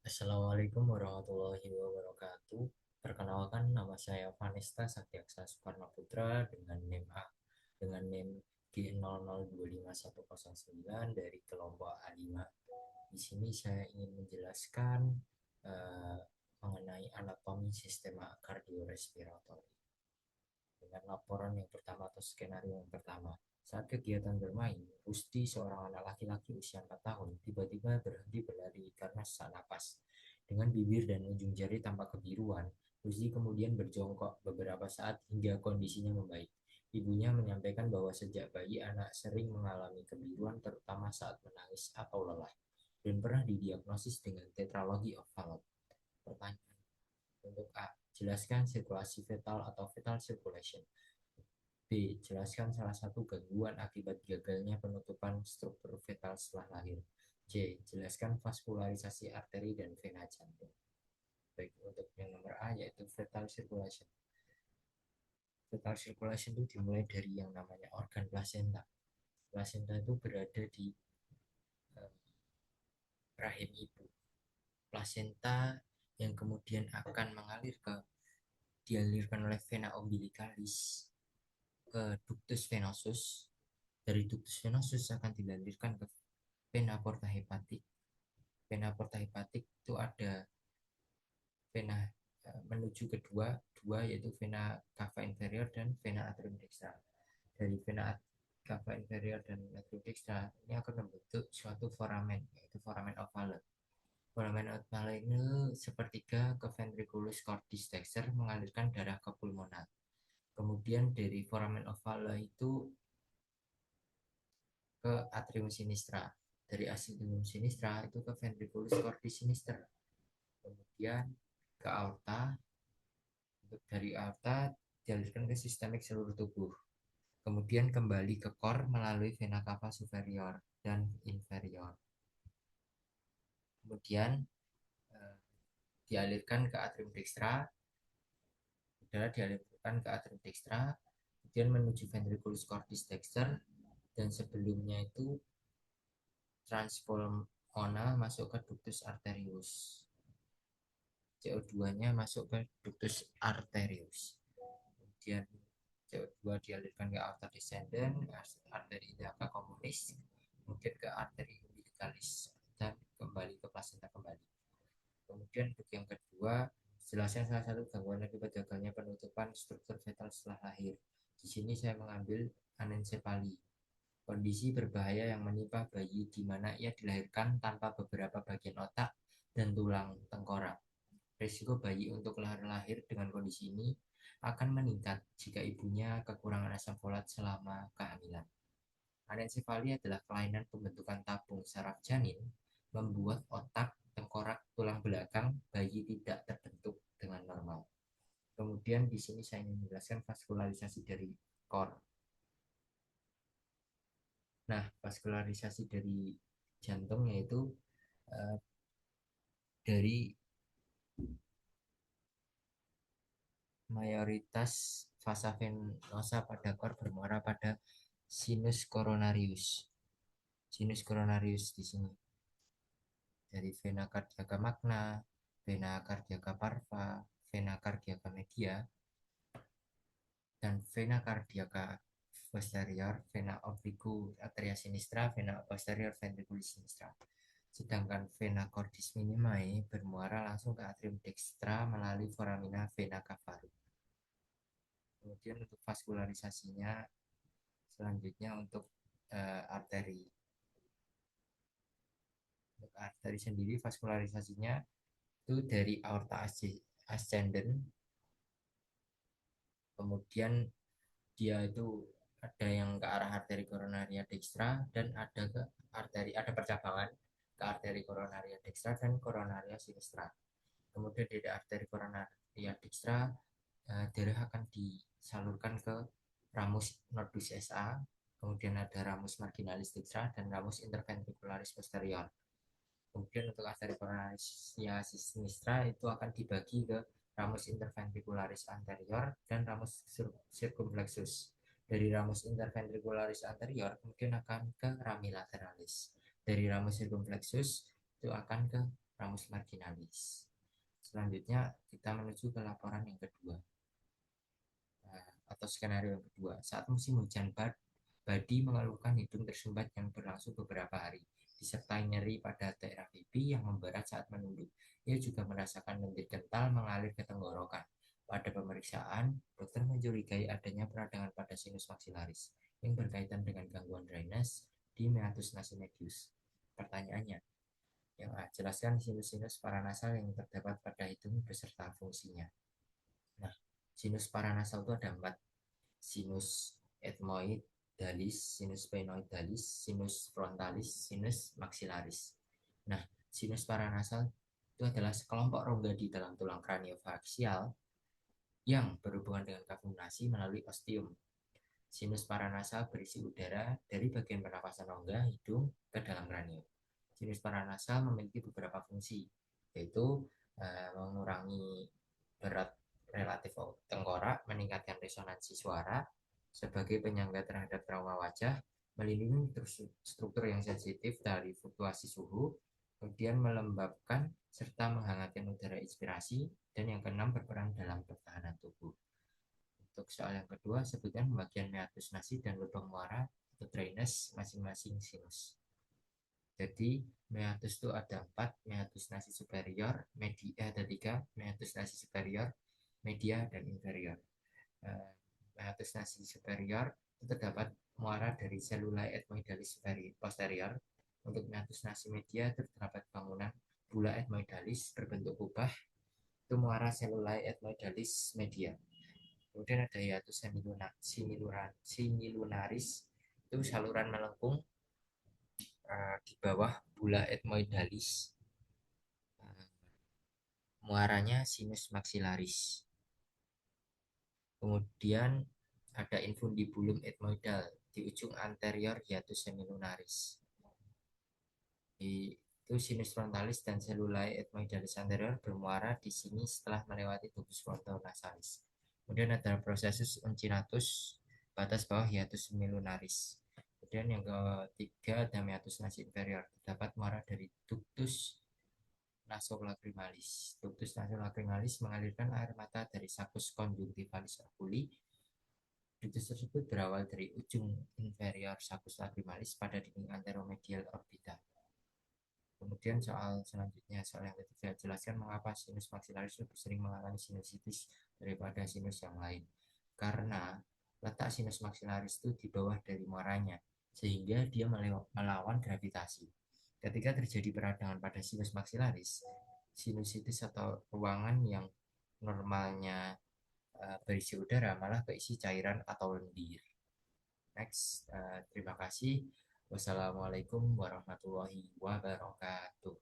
Assalamualaikum warahmatullahi wabarakatuh. Perkenalkan, nama saya Vanesta Saktiaksa Soekarno Putra dengan NIM G00251109 dari kelompok A5. Di sini saya ingin menjelaskan eh, mengenai anatomi sistema kardiorespiratori. Dengan laporan yang pertama atau skenario yang pertama, saat kegiatan bermain, Rusdi, seorang anak laki-laki usia 4 tahun, tiba-tiba berhenti berlari karena sesak napas. Dengan bibir dan ujung jari tampak kebiruan, Rusdi kemudian berjongkok beberapa saat hingga kondisinya membaik. Ibunya menyampaikan bahwa sejak bayi anak sering mengalami kebiruan terutama saat menangis atau lelah dan pernah didiagnosis dengan tetralogy of Fallot. Pertanyaan untuk A. Jelaskan sirkulasi fetal atau fetal circulation. B. Jelaskan salah satu gangguan akibat gagalnya penutupan struktur fetal setelah lahir. C. Jelaskan vaskularisasi arteri dan vena jantung. Baik, untuk yang nomor A yaitu fetal circulation. Fetal circulation itu dimulai dari yang namanya organ placenta. Placenta itu berada di eh, rahim ibu. Placenta yang kemudian akan dialirkan oleh vena umbilicalis ke ductus venosus. Dari ductus venosus akan dilanjutkan ke vena porta hepatic. Vena porta hepatic itu ada vena menuju kedua dua yaitu vena cava inferior dan vena atrium dextra. Dari vena cava inferior dan atrium dextra ini akan membentuk suatu foramen yaitu foramen ovale. Foramen ovale ini sepertiga ke ventriculus cordis dexter mengalirkan darah ke pulmonar. Kemudian dari foramen ovale itu ke atrium sinistra. Dari atrium sinistra itu ke ventriculus cordis sinister. Kemudian ke aorta. Untuk dari aorta dialirkan ke sistemik seluruh tubuh. Kemudian kembali ke core melalui vena cava superior dan inferior. Kemudian dialirkan ke atrium dextra. Darah dialirkan ke atrium dextra. Kemudian menuju ventriculus cordis dexter. Dan sebelumnya itu transpulmonal masuk ke ductus arterius. CO2-nya masuk ke ductus arterius. Kemudian CO2 dialirkan ke aorta descendant, arteri iliaca communis, kemudian ke arteri umbilicalis dan kembali ke plasenta kembali. Kemudian untuk yang kedua, jelaskan salah satu gangguan akibat gagalnya penutupan struktur fetal setelah lahir. Di sini saya mengambil anencefali, kondisi berbahaya yang menimpa bayi di mana ia dilahirkan tanpa beberapa bagian otak dan tulang tengkorak. Risiko bayi untuk lahir dengan kondisi ini akan meningkat jika ibunya kekurangan asam folat selama kehamilan. Anencefali adalah kelainan pembentukan tabung saraf janin, membuat otak, tengkorak, tulang belakang bayi tidak terbentuk dengan normal. Kemudian di sini saya ingin menjelaskan vaskularisasi dari core. Nah, vaskularisasi dari jantung yaitu uh, dari mayoritas vasa venosa pada core bermuara pada sinus coronarius. Sinus coronarius di sini dari vena cardiaca magna, vena cardiaca parva, vena cardiaca media, dan vena cardiaca posterior, vena obliqu arteria sinistra, vena posterior ventriculis sinistra. Sedangkan vena cordis minimae bermuara langsung ke atrium dextra melalui foramina vena cavarum. Kemudian untuk vaskularisasinya selanjutnya untuk arteri. Untuk arteri sendiri vaskularisasinya itu dari aorta ascendent, kemudian dia itu ada yang ke arah arteri koronaria dextra dan ada percabangan ke arteri koronaria dextra dan koronaria sinistra. Kemudian dari arteri koronaria dextra darah akan disalurkan ke ramus nodus SA, kemudian ada ramus marginalis dextra dan ramus interventricularis posterior. Kemudian untuk arteri koronaria sinistra itu akan dibagi ke ramus interventricularis anterior dan ramus circumflexus. Dari ramus interventricularis anterior kemudian akan ke rami lateralis. Dari ramus circumflexus itu akan ke ramus marginalis. Selanjutnya kita menuju ke laporan yang kedua. Atau skenario yang kedua, saat musim hujan Badi mengeluhkan hidung tersumbat yang berlangsung beberapa hari, disertai nyeri pada daerah pipi yang memberat saat menunduk. Ia juga merasakan lendir kental mengalir ke tenggorokan. Pada pemeriksaan, dokter mencurigai adanya peradangan pada sinus maxillaris yang berkaitan dengan gangguan drainase di meatus nasi medius. Pertanyaannya, yang jelaskan sinus-sinus paranasal yang terdapat pada hidung beserta fungsinya. Nah, sinus paranasal itu ada 4: sinus ethmoidalis, sinus sphenoidalis, sinus frontalis, sinus maxillaris. Nah, sinus paranasal itu adalah sekelompok rongga di dalam tulang kraniofaksial yang berhubungan dengan kavum melalui ostium. Sinus paranasal berisi udara dari bagian pernapasan rongga hidung ke dalam kranium. Sinus paranasal memiliki beberapa fungsi, yaitu mengurangi berat relatif tengkorak, meningkatkan resonansi suara sebagai penyangga terhadap trauma wajah, melindungi struktur yang sensitif dari fluktuasi suhu, kemudian melembabkan serta menghangatkan udara inspirasi, dan yang keenam berperan dalam pertahanan tubuh. Untuk soal yang kedua, sebutkan pembagian meatus nasi dan lubang muara atau drainase masing-masing sinus. Jadi meatus itu ada 4: meatus nasi superior, media ada 3: meatus nasi superior, media, dan inferior. Meatus nasi superior itu terdapat muara dari selulae ethmoidalis posterior. Untuk meatus nasi media terdapat bangunan bula ethmoidalis berbentuk kubah, itu muara selulae ethmoidalis media. Kemudian ada hiatus semilunaris, itu saluran melengkung di bawah bula ethmoidalis. Muaranya sinus maxillaris. Kemudian ada infundibulum ethmoidal di ujung anterior hiatus semilunaris. Itu sinus frontalis dan selulae ethmoidalis anterior bermuara di sini setelah melewati tubus frontonasalis. Kemudian ada prosesus uncinatus batas bawah hiatus semilunaris. Kemudian yang ketiga ada meatus nasi inferior, terdapat muara dari ductus nasolacrimalis. Ductus nasolacrimalis mengalirkan air mata dari saccus conjunctivalis oculi. Ductus tersebut berawal dari ujung inferior saccus lacrimalis pada dinding anteromedial orbita. Kemudian soal selanjutnya, soal yang ketiga, jelaskan mengapa sinus maxillaris lebih sering mengalami sinusitis daripada sinus yang lain. Karena letak sinus maxillaris itu di bawah dari muaranya, sehingga dia melawan gravitasi. Ketika terjadi peradangan pada sinus maxillaris, sinusitis atau ruangan yang normalnya berisi udara malah berisi cairan atau lendir. Next, terima kasih. Wassalamualaikum warahmatullahi wabarakatuh.